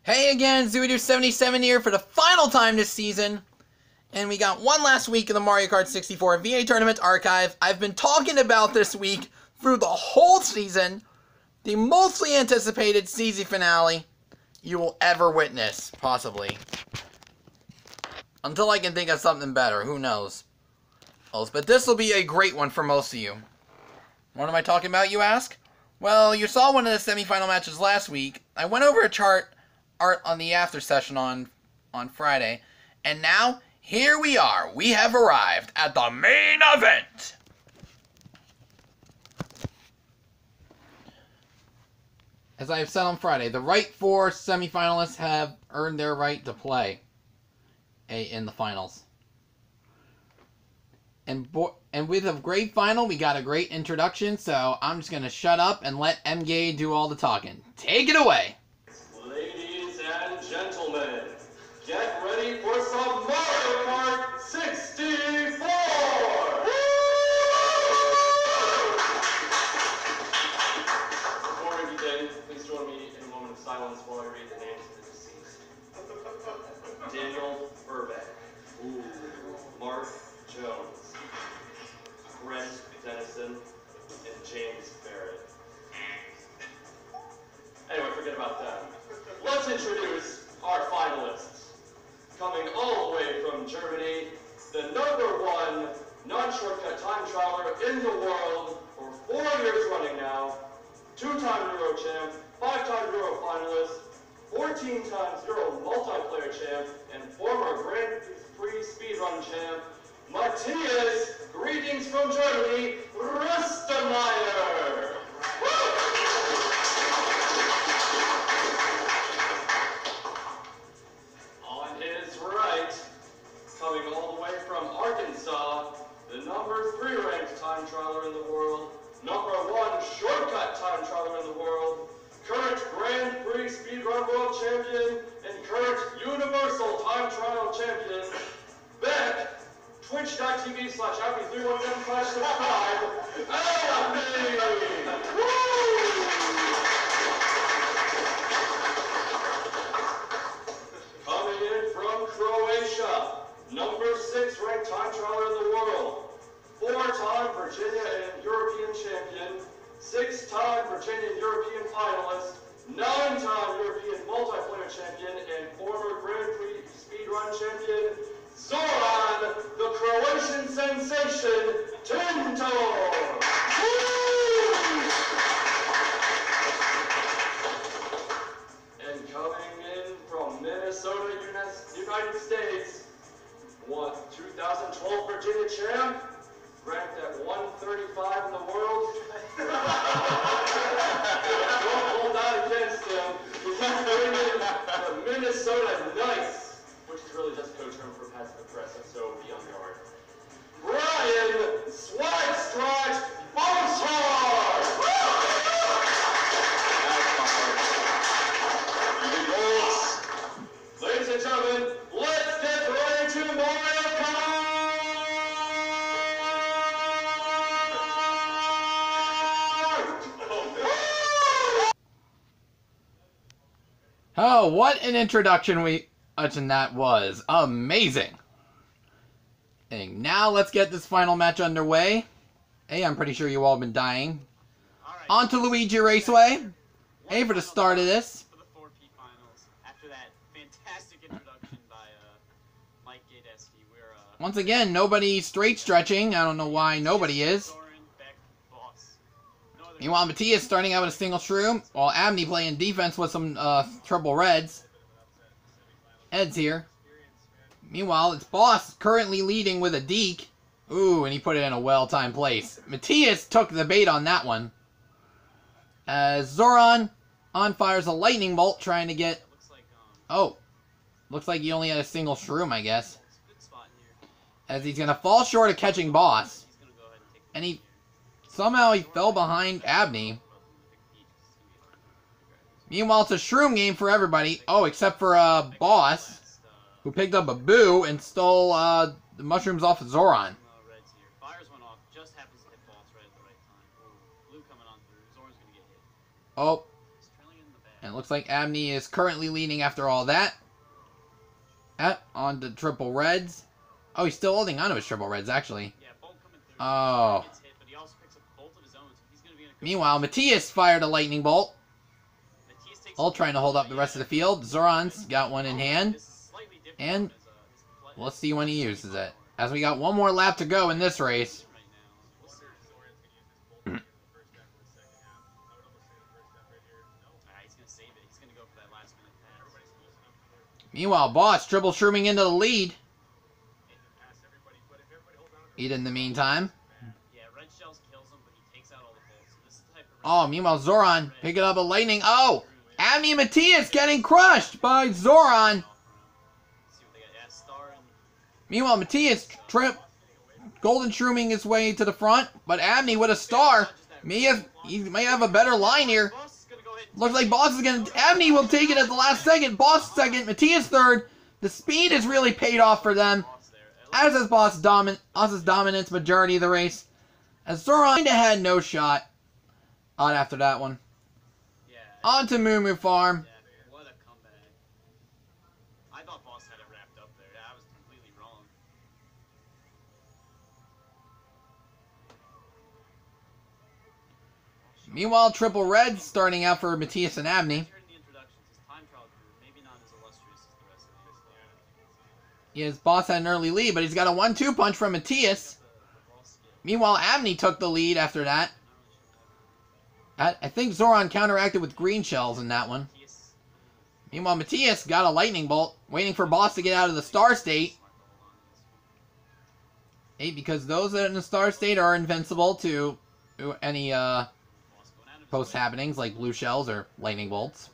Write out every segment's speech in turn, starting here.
Hey again, Zooidoo77 here for the final time this season. And we got one last week of the Mario Kart 64 VA Tournament Archive. I've been talking about this week through the whole season. The mostly anticipated season finale you will ever witness, possibly. Until I can think of something better, who knows. But this will be a great one for most of you. What am I talking about, you ask? Well, you saw one of the semifinal matches last week. I went over a chart art on the after session on Friday, and now here we are. We have arrived at the main event. As I have said on Friday, the right four semifinalists have earned their right to play in the finals. And with a great final, we got a great introduction, so I'm just going to shut up and let Mgay do all the talking. Take it away! Ladies and gentlemen, get ready for some Mario Kart 64! Before we begin, please join me in a moment of silence while I read the names of the deceased. Daniel Burbeck. Mark Jones. Brent Dennison. And James Barrett. Anyway, forget about them. Let's introduce our finalists. Coming all the way from Germany, the #1 non-shortcut time traveler in the world for 4 years running now, 2-time Euro champ, 5-time Euro finalist, 14 times Euro multiplayer champ, and former Grand Prix speedrun champ, Matthias, greetings from Germany, Rustemeyer. On his right, coming all the way from Arkansas, the #3 ranked time trialer in the world, #1 shortcut time trialer in the world, current Grand Prix speedrun world champion, and current universal time trial champion, Beck, twitch.tv/Abby317/subscribe, Coming in from Croatia, #6 ranked time trialer in the world, 4-time Virginia and European champion, 6-time Virginia and European finalist, 9-time European multiplayer champion, and former Grand Prix speedrun champion, Zoran, the Croatian sensation, Tinto! And coming in from Minnesota, United States, 2012 Virginia champ, ranked at 135 in the world. Don't hold that against him. He's bringing the Minnesota Nice, which is really just code term for passive aggressive, so be on guard. Brian Swagstrat Bouchard! Ladies and gentlemen, let's get ready to Mario Kart! Oh, what an introduction that was. Amazing. And now let's get this final match underway. Hey, I'm pretty sure you all have been dying. Alright. On to Luigi Raceway. Hey, for the start of this. For the 4P finals, after that fantastic introduction by Mike Gadeski, we're Once again, nobody straight stretching. I don't know why nobody is. Soren, Beck, Boss. No other Meanwhile, Matthias starting out with a single shroom, while Abney playing defense with some triple reds. Ed's here. Meanwhile, it's Boss currently leading with a deke. Ooh, and he put it in a well-timed place. Matthias took the bait on that one. As Zoran on-fires a lightning bolt trying to get... looks like Oh, looks like he only had a single shroom, I guess. it's a good spot in here. As he's going to fall short of catching Boss. He's gonna go ahead and take And somehow he fell behind Abney. Meanwhile, it's a shroom game for everybody. Oh, except for Boss, who picked up a boo and stole the mushrooms off of Zoran. Reds here. Fires went off, just happens to hit Boss right at the right time. Ooh, blue coming on through. Zoran's gonna get hit. Oh, He's trailing in the back. And it looks like Abney is currently leading after all that. On to triple reds. Oh, he's still holding on to his triple reds, actually. Yeah, Bolt coming through. Oh. He gets hit, but he also picks up a bolt of his own, so he's gonna be in a good Meanwhile, Matthias fired a lightning bolt. Matthias takes All trying to hold up the rest of the field. Zoran's got one in hand. This is slightly different And from his let's see when he uses it. As we got one more lap to go in this race. right now. We'll see. He's gonna save it. He's gonna go for that last minute pass. Meanwhile, Boss triple shrooming into the lead. Eat in the meantime. Yeah, red shells kills him, but he takes out all the bolts. So this is the type of Oh, meanwhile, Zoran picking up a lightning. Oh, Abney and Matthias getting crushed by Zoran. See what they got. Yeah, Star and Meanwhile, Matthias golden shrooming his way to the front, but Abney with a star. He may have a better line here. Boss is gonna go ahead. Looks like Boss is going to... Abney will take it at the last second. Boss second. Matthias third. The speed has really paid off for them. As is Boss's dominance majority of the race. As Zoran kinda had no shot after that one. Yeah. On to Moo Moo Farm. Yeah, what a comeback. I thought Boss had it wrapped up there. Yeah, I was completely wrong. Meanwhile, triple reds starting out for Matthias and Abney. Heard in the introductions, his time trial career, maybe not as illustrious as the rest of these. His Boss had an early lead, but he's got a 1-2 punch from Matthias. Meanwhile, Abney took the lead after that. I think Zoran counteracted with green shells in that one. Meanwhile, Matthias got a lightning bolt, waiting for Boss to get out of the star state. Because those that are in the star state are invincible to any post happenings like blue shells or lightning bolts.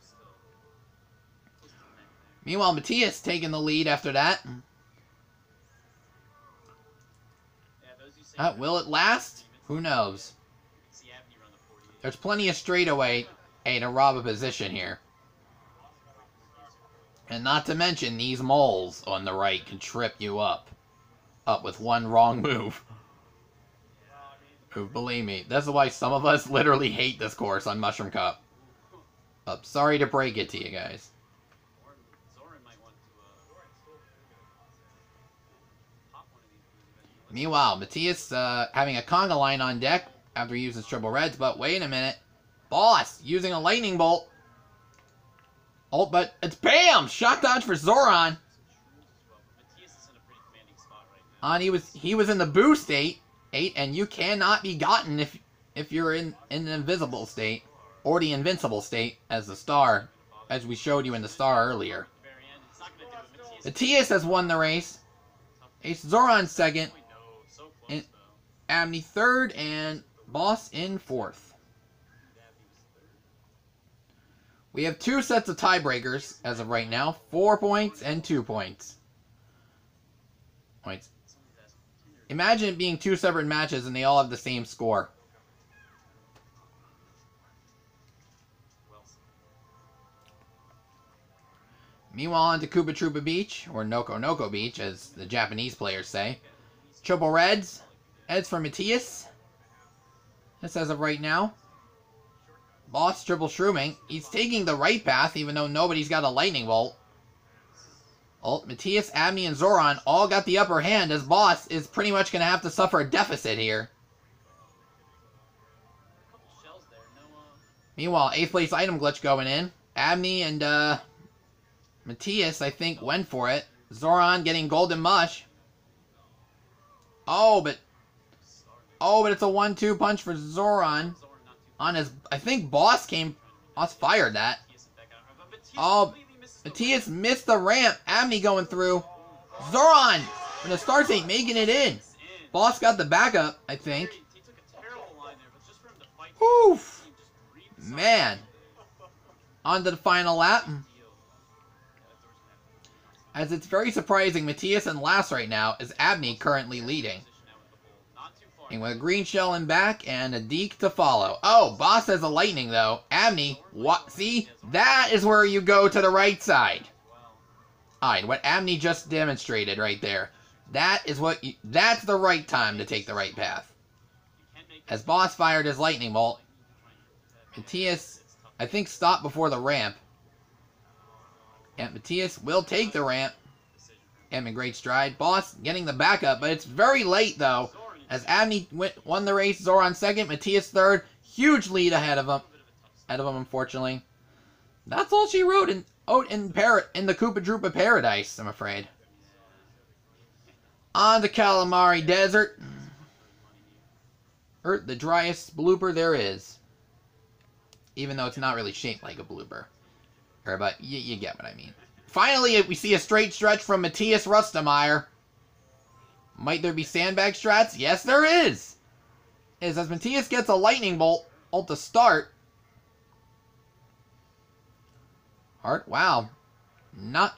Meanwhile, Matthias taking the lead after that. Will it last? Who knows? There's plenty of straightaway to rob a position here. And not to mention, these moles on the right can trip you up with one wrong move. Believe me, that's why some of us literally hate this course on Mushroom Cup. Sorry to break it to you guys. Meanwhile, Matthias having a conga line on deck after he uses triple reds, but wait a minute. Boss using a lightning bolt. Oh, but it's BAM! Shock dodge for Zoran. He was in the boo state, and you cannot be gotten if you're in an invisible state, or the invincible state as the star, as we showed you in the star earlier. Matthias has won the race. Ace Zoran second. And Abney third, and Boss in fourth. We have two sets of tiebreakers as of right now. 4 points and 2 points. Imagine it being two separate matches and they all have the same score. Meanwhile, on to Koopa Troopa Beach, or Nokonoko Beach, as the Japanese players say. Triple reds. Heads for Matthias. This as of right now. Boss triple shrooming. He's taking the right path, even though nobody's got a lightning bolt. Oh, Matthias, Abney, and Zoran all got the upper hand, as Boss is pretty much going to have to suffer a deficit here. Meanwhile, 8th place item glitch going in. Abney and Matthias, I think, went for it. Zoran getting golden mush. Oh, but it's a 1-2 punch for Zoran. On his, I think Boss fired that. Oh, Matthias missed the ramp. Abney going through. Zoran, when the stars ain't making it in. Boss got the backup, I think. Oof. Man. On to the final lap. As it's very surprising, Matthias in last right now, is Abney currently leading. And with a green shell in back and a deke to follow. Oh, Boss has a lightning though. Abney, what? See? That is where you go to the right side. Alright, what Abney just demonstrated right there. That's the right time to take the right path. As Boss fired his lightning bolt, Matthias, I think, stopped before the ramp. And Matthias will take the ramp. And in great stride. Boss getting the backup, but it's very late though. As Abney won the race, Zoran second, Matthias third. Huge lead ahead of him. Unfortunately. That's all she wrote in the Koopa Droopa Paradise, I'm afraid. On the Calamari Desert. The driest blooper there is. Even though it's not really shaped like a blooper. But you get what I mean. Finally, we see a straight stretch from Matthias Rustemeyer. Might there be sandbag strats? Yes, there is! As Matthias gets a lightning bolt to start. Wow. Not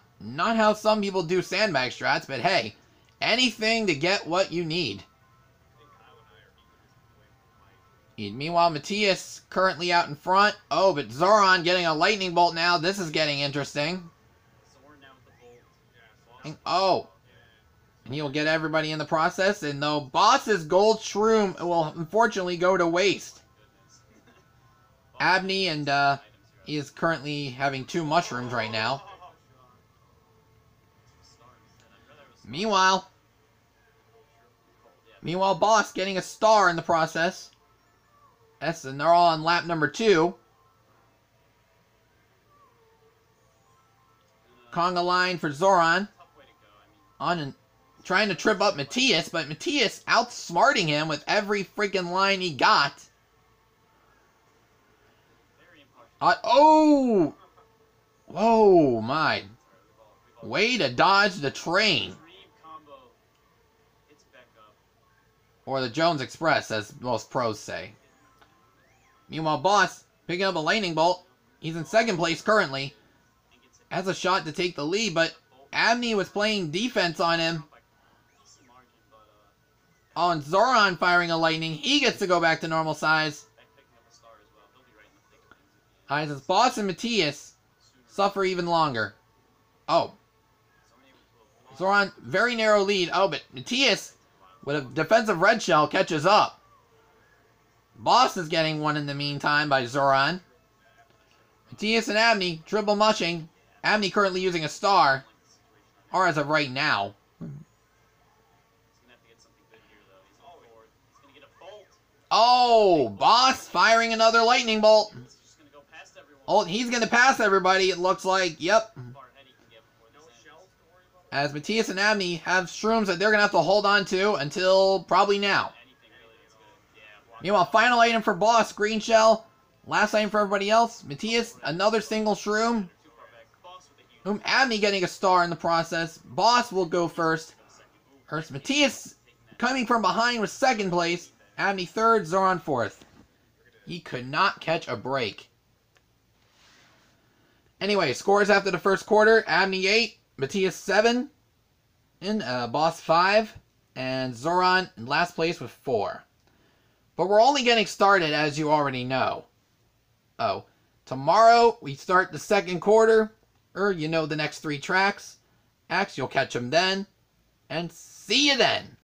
how some people do sandbag strats, but hey, anything to get what you need. Meanwhile, Matthias currently out in front. Oh, but Zoran getting a lightning bolt now. This is getting interesting. Oh. And he'll get everybody in the process. And though Boss's gold shroom will unfortunately go to waste. Abney and he is currently having 2 mushrooms right now. Meanwhile, Boss getting a star in the process. Yes, and they're all on lap number 2. Conga line for Zoran. Trying to trip up Matthias, but Matthias outsmarting him with every freaking line he got. Oh! Whoa, my. Way to dodge the train. Or the Jones Express, as most pros say. Meanwhile, Boss picking up a lightning bolt. He's in second place currently. Has a shot to take the lead, but Abney was playing defense on him. Oh, and Zoran firing a lightning. He gets to go back to normal size. Alright, since Boss and Matthias suffer even longer. Oh. Zoran, very narrow lead. Oh, but Matthias, with a defensive red shell, catches up. Boss is getting one in the meantime by Zoran. Matthias and Abney triple mushing. Abney currently using a star. Or as of right now. Oh, Boss firing another lightning bolt. Oh, he's going to pass everybody, it looks like. Yep. As Matthias and Abney have shrooms that they're going to have to hold on to until probably now. Meanwhile, final item for Boss, green shell. Last item for everybody else. Matthias, another single shroom. Abney getting a star in the process. Boss will go first. Matthias coming from behind with second place. Abney third, Zoran fourth. He could not catch a break. Anyway, scores after the first quarter. Abney 8, Matthias 7, and Boss 5, and Zoran in last place with 4. But we're only getting started, as you already know. Oh, tomorrow we start the second quarter. You know the next 3 tracks. You'll catch them then. And see you then.